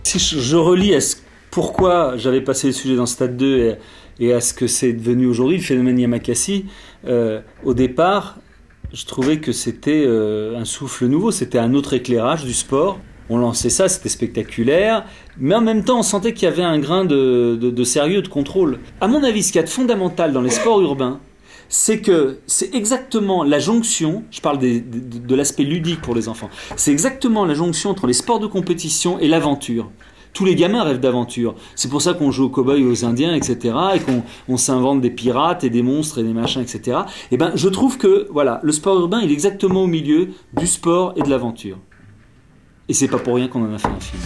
Si je relis pourquoi j'avais passé le sujet dans Stade 2 et à ce que c'est devenu aujourd'hui, le phénomène Yamakasi, au départ, je trouvais que c'était un souffle nouveau, c'était un autre éclairage du sport. On lançait ça, c'était spectaculaire, mais en même temps, on sentait qu'il y avait un grain de sérieux, de contrôle. À mon avis, ce qu'il y a de fondamental dans les sports urbains, c'est que c'est exactement la jonction, je parle de l'aspect ludique pour les enfants, c'est exactement la jonction entre les sports de compétition et l'aventure. Tous les gamins rêvent d'aventure. C'est pour ça qu'on joue aux cow-boys et aux indiens, etc. Et qu'on s'invente des pirates et des monstres et des machins, etc. Et ben, je trouve que voilà, le sport urbain, il est exactement au milieu du sport et de l'aventure. Et c'est pas pour rien qu'on en a fait un film.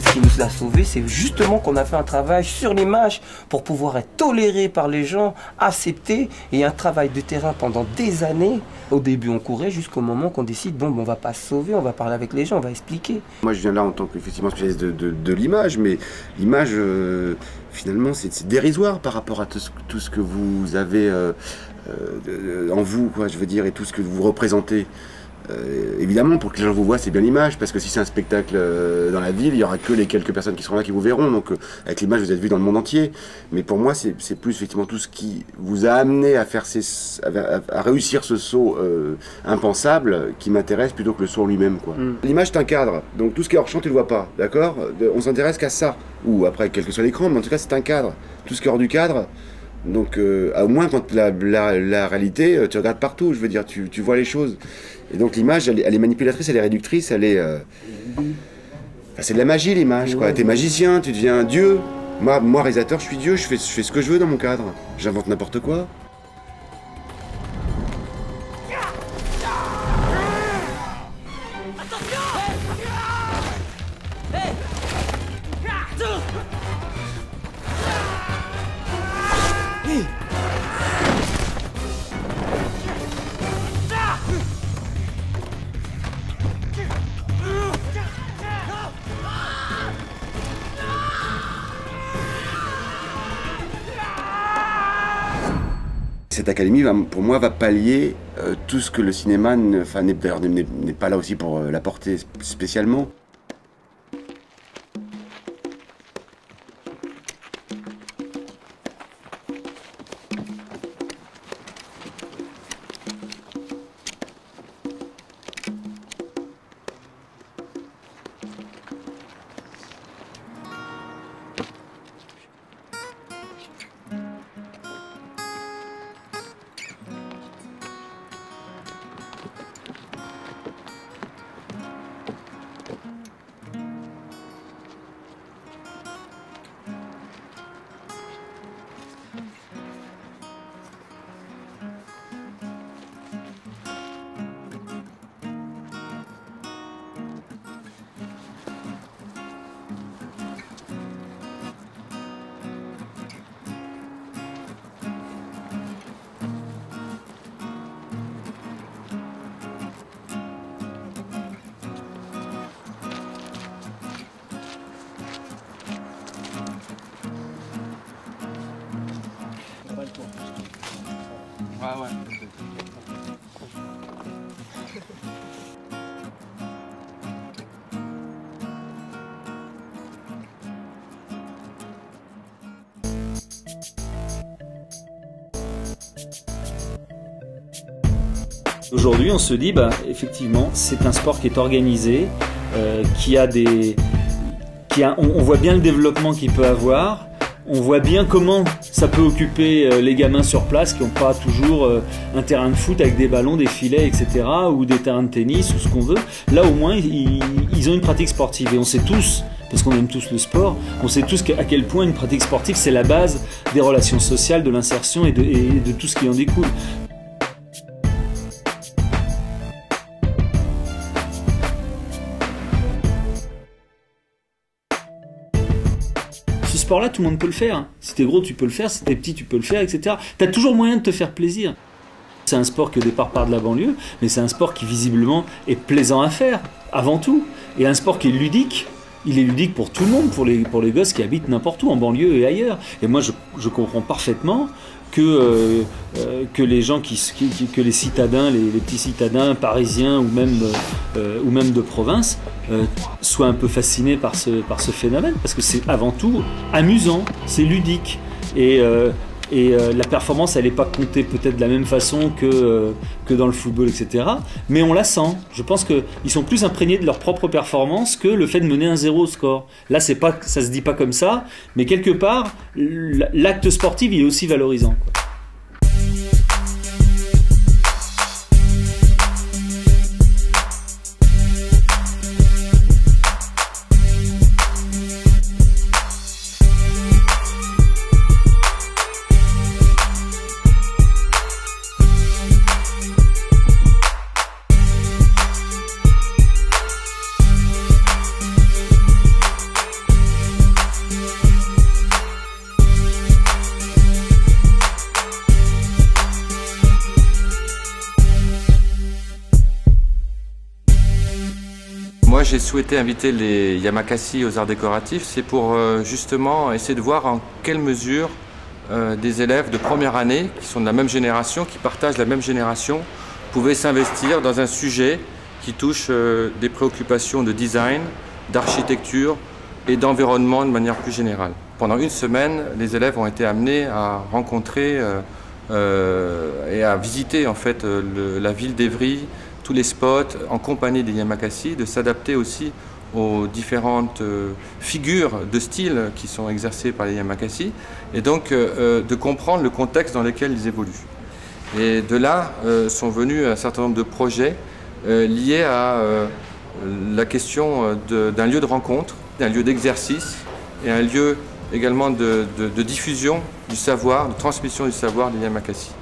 Ce qui nous a sauvés, c'est justement qu'on a fait un travail sur l'image pour pouvoir être toléré par les gens, accepté, et un travail de terrain pendant des années. Au début, on courait jusqu'au moment qu'on décide, bon, on va pas se sauver, on va parler avec les gens, on va expliquer. Moi, je viens là en tant qu'effectivement spécialiste de l'image, mais l'image, finalement, c'est dérisoire par rapport à tout ce que vous avez en vous, quoi, je veux dire, et tout ce que vous représentez. Évidemment, pour que les gens vous voient, c'est bien l'image, parce que si c'est un spectacle dans la ville, il n'y aura que les quelques personnes qui seront là qui vous verront, donc avec l'image vous êtes vu dans le monde entier. Mais pour moi, c'est plus effectivement tout ce qui vous a amené à faire à réussir ce saut impensable qui m'intéresse plutôt que le saut en lui-même, quoi. L'image c'est un cadre, donc tout ce qui est hors champ tu le vois pas, d'accord? On s'intéresse qu'à ça, ou après quel que soit l'écran, mais en tout cas c'est un cadre. Tout ce qui est hors du cadre, donc au moins quand la réalité, tu regardes partout, je veux dire, tu vois les choses. Et donc l'image, elle est manipulatrice, elle est réductrice, elle est... Enfin, c'est de la magie l'image, quoi. T'es magicien, tu deviens un dieu. Moi, réalisateur, je suis dieu, je fais ce que je veux dans mon cadre. J'invente n'importe quoi. Cette académie, pour moi, va pallier tout ce que le cinéma n'est pas là aussi pour l'apporter spécialement. Ah ouais. Aujourd'hui, on se dit, bah, effectivement, c'est un sport qui est organisé, on voit bien le développement qu'il peut avoir, on voit bien comment ça peut occuper les gamins sur place qui n'ont pas toujours un terrain de foot avec des ballons, des filets, etc., ou des terrains de tennis, ou ce qu'on veut. Là, au moins, ils ont une pratique sportive. Et on sait tous, parce qu'on aime tous le sport, on sait tous à quel point une pratique sportive, c'est la base des relations sociales, de l'insertion et de tout ce qui en découle. Ce sport-là, tout le monde peut le faire. Si t'es gros, tu peux le faire. Si t'es petit, tu peux le faire, etc. T'as toujours moyen de te faire plaisir. C'est un sport qui au départ part de la banlieue, mais c'est un sport qui visiblement est plaisant à faire, avant tout. Et un sport qui est ludique. Il est ludique pour tout le monde, pour les gosses qui habitent n'importe où, en banlieue et ailleurs. Et moi, je comprends parfaitement que les gens, que les citadins, les petits citadins parisiens ou même de province soient un peu fascinés par ce phénomène, parce que c'est avant tout amusant, c'est ludique. Et la performance, elle n'est pas comptée peut-être de la même façon que dans le football, etc. Mais on la sent. Je pense qu'ils sont plus imprégnés de leur propre performance que le fait de mener un 0 au score. Là, ça se dit pas comme ça, mais quelque part, l'acte sportif, il est aussi valorisant. Moi, j'ai souhaité inviter les Yamakasi aux arts décoratifs, c'est pour justement essayer de voir en quelle mesure des élèves de première année, qui sont de la même génération, qui partagent la même génération, pouvaient s'investir dans un sujet qui touche des préoccupations de design, d'architecture et d'environnement de manière plus générale. Pendant une semaine, les élèves ont été amenés à rencontrer et à visiter en fait la ville d'Évry, tous les spots en compagnie des Yamakasi, de s'adapter aussi aux différentes figures de style qui sont exercées par les Yamakasi et donc de comprendre le contexte dans lequel ils évoluent. Et de là sont venus un certain nombre de projets liés à la question d'un lieu de rencontre, d'un lieu d'exercice et un lieu également de diffusion du savoir, de transmission du savoir des Yamakasi.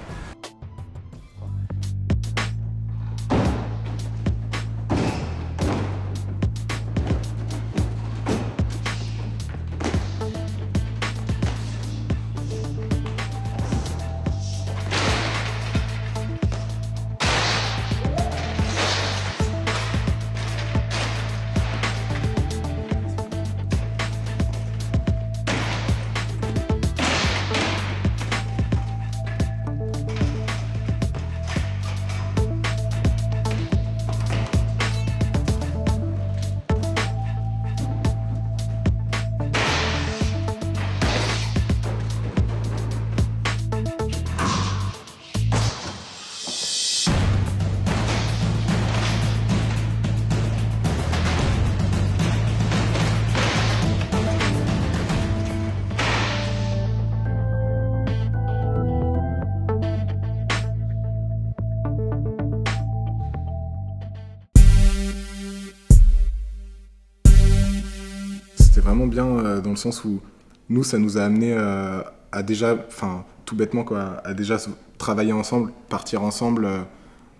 C'était vraiment bien dans le sens où nous, ça nous a amené à déjà, enfin tout bêtement quoi, à déjà travailler ensemble, partir ensemble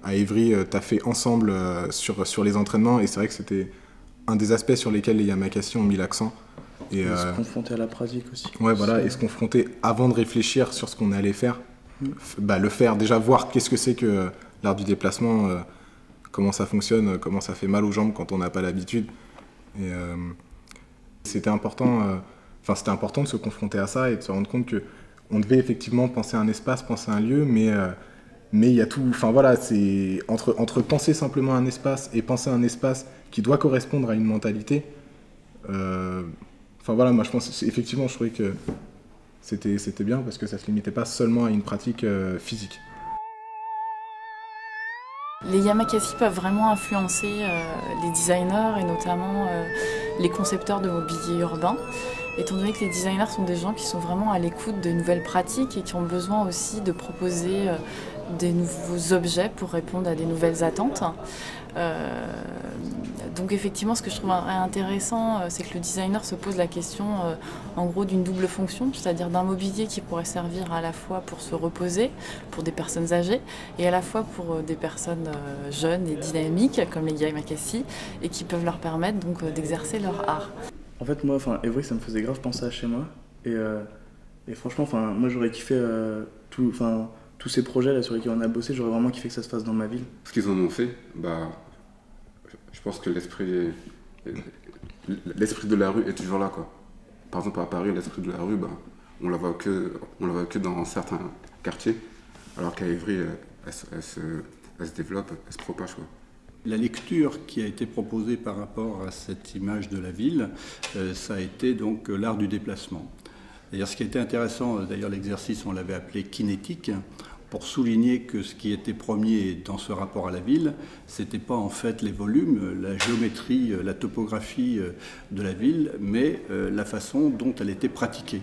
à Évry, taffer ensemble sur les entraînements, et c'est vrai que c'était un des aspects sur lesquels les Yamakasi ont mis l'accent. Et se confronter à la pratique aussi. Ouais, voilà, et se confronter avant de réfléchir sur ce qu'on allait faire. Bah, le faire, déjà voir qu'est-ce que c'est que l'art du déplacement, comment ça fonctionne, comment ça fait mal aux jambes quand on n'a pas l'habitude. Et c'était important, c'était important de se confronter à ça et de se rendre compte qu'on devait effectivement penser à un espace, penser à un lieu, mais Mais il y a tout, enfin voilà, c'est entre penser simplement un espace et penser un espace qui doit correspondre à une mentalité. Enfin voilà, moi je pense, effectivement, je trouvais que c'était bien parce que ça se limitait pas seulement à une pratique physique. Les yamakasi peuvent vraiment influencer les designers et notamment les concepteurs de mobilier urbain, étant donné que les designers sont des gens qui sont vraiment à l'écoute de nouvelles pratiques et qui ont besoin aussi de proposer des nouveaux objets pour répondre à des nouvelles attentes. Donc effectivement, ce que je trouve intéressant, c'est que le designer se pose la question en gros d'une double fonction, c'est-à-dire d'un mobilier qui pourrait servir à la fois pour se reposer, pour des personnes âgées, et à la fois pour des personnes jeunes et dynamiques, comme les yamakasi, et qui peuvent leur permettre donc d'exercer leur art. En fait, moi, Evry, ça me faisait grave penser à chez moi, et franchement, moi j'aurais kiffé tous ces projets là sur lesquels on a bossé, j'aurais vraiment kiffé que ça se fasse dans ma ville. Ce qu'ils en ont fait, je pense que l'esprit de la rue est toujours là, quoi. Par exemple, à Paris, l'esprit de la rue, on la voit que dans certains quartiers, alors qu'à Évry, elle se développe, elle se propage, quoi. La lecture qui a été proposée par rapport à cette image de la ville, ça a été donc l'art du déplacement. D'ailleurs, ce qui était intéressant, d'ailleurs l'exercice, on l'avait appelé kinétique, pour souligner que ce qui était premier dans ce rapport à la ville, c'était pas en fait les volumes, la géométrie, la topographie de la ville, mais la façon dont elle était pratiquée.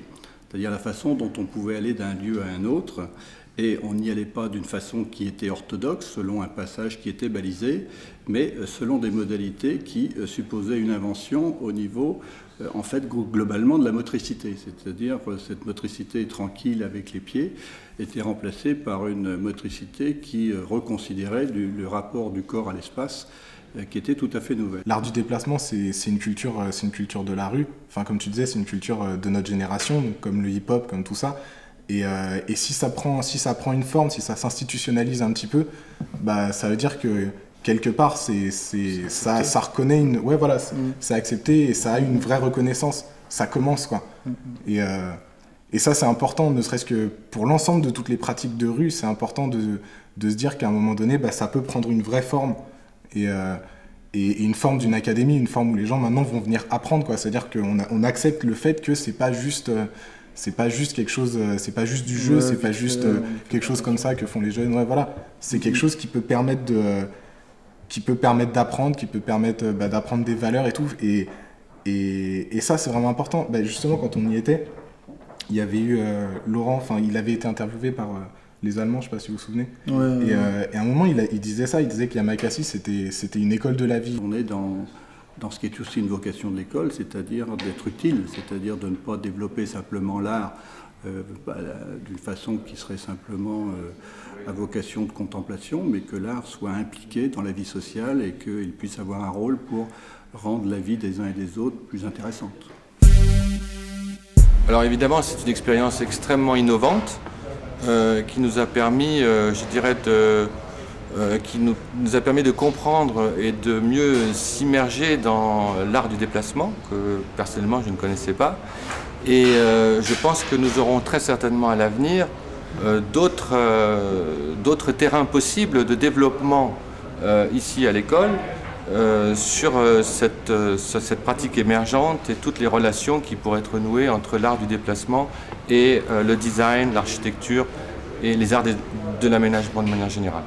C'est-à-dire la façon dont on pouvait aller d'un lieu à un autre, et on n'y allait pas d'une façon qui était orthodoxe, selon un passage qui était balisé, mais selon des modalités qui supposaient une invention au niveau, en fait, globalement de la motricité. C'est-à-dire cette motricité tranquille avec les pieds était remplacée par une motricité qui reconsidérait le rapport du corps à l'espace, qui était tout à fait nouvelle. L'art du déplacement, c'est une culture de la rue. Enfin, comme tu disais, c'est une culture de notre génération, donc comme le hip-hop, comme tout ça. Et si ça prend une forme, si ça s'institutionnalise un petit peu, ça veut dire que quelque part, ça reconnaît une... Ouais, voilà, c'est accepté et ça a une vraie reconnaissance. Ça commence, quoi. Et ça, c'est important, ne serait-ce que pour l'ensemble de toutes les pratiques de rue, c'est important de se dire qu'à un moment donné, ça peut prendre une vraie forme. Et une forme d'une académie, une forme où les gens maintenant vont venir apprendre, quoi. C'est-à-dire qu'on accepte le fait que c'est pas juste quelque chose, c'est pas juste du jeu, c'est pas juste quelque chose comme ça que font les jeunes. Ouais, voilà, c'est quelque chose qui peut permettre d'apprendre, qui peut permettre d'apprendre des valeurs et tout. Et ça, c'est vraiment important. Justement, quand on y était, il y avait eu Laurent, il avait été interviewé par les Allemands, je sais pas si vous vous souvenez. Et à un moment, il disait ça, il disait que Yamakasi, c'était une école de la vie. On est dans ce qui est aussi une vocation de l'école, c'est-à-dire d'être utile, c'est-à-dire de ne pas développer simplement l'art d'une façon qui serait simplement à vocation de contemplation, mais que l'art soit impliqué dans la vie sociale et qu'il puisse avoir un rôle pour rendre la vie des uns et des autres plus intéressante. Alors évidemment, c'est une expérience extrêmement innovante qui nous a permis, qui nous a permis de comprendre et de mieux s'immerger dans l'art du déplacement, que personnellement je ne connaissais pas. Et je pense que nous aurons très certainement à l'avenir d'autres terrains possibles de développement ici à l'école sur cette pratique émergente et toutes les relations qui pourraient être nouées entre l'art du déplacement et le design, l'architecture et les arts de l'aménagement de manière générale.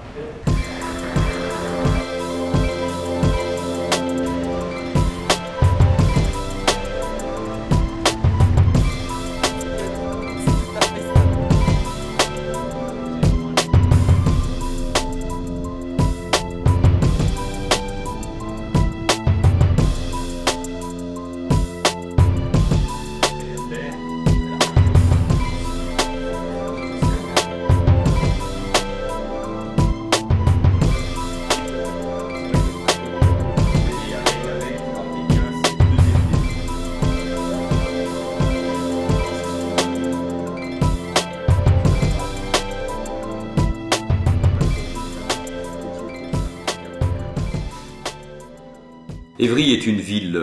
Évry est une ville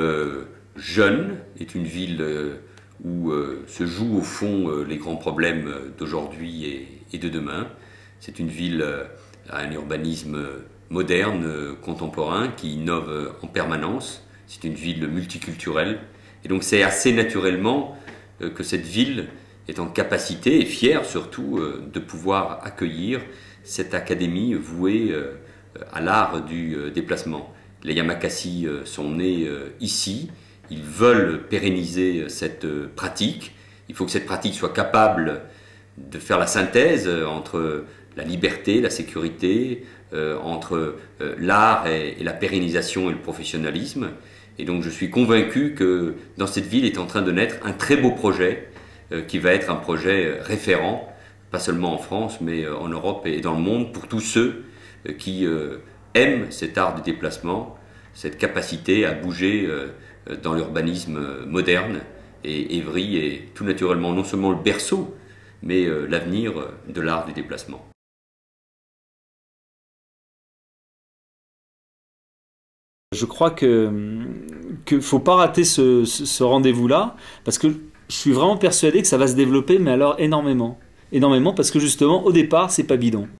jeune, est une ville où se jouent au fond les grands problèmes d'aujourd'hui et de demain. C'est une ville à un urbanisme moderne, contemporain, qui innove en permanence. C'est une ville multiculturelle. Et donc c'est assez naturellement que cette ville est en capacité, et fière surtout, de pouvoir accueillir cette académie vouée à l'art du déplacement. Les Yamakasi sont nés ici, ils veulent pérenniser cette pratique. Il faut que cette pratique soit capable de faire la synthèse entre la liberté, la sécurité, entre l'art et la pérennisation et le professionnalisme. Et donc je suis convaincu que dans cette ville est en train de naître un très beau projet qui va être un projet référent, pas seulement en France, mais en Europe et dans le monde, pour tous ceux qui aiment cet art du déplacement, cette capacité à bouger dans l'urbanisme moderne. Et Évry est tout naturellement non seulement le berceau, mais l'avenir de l'art du déplacement. Je crois qu'il ne faut pas rater ce rendez-vous-là, parce que je suis vraiment persuadé que ça va se développer, mais alors énormément. Énormément, parce que justement, au départ, c'est pas bidon.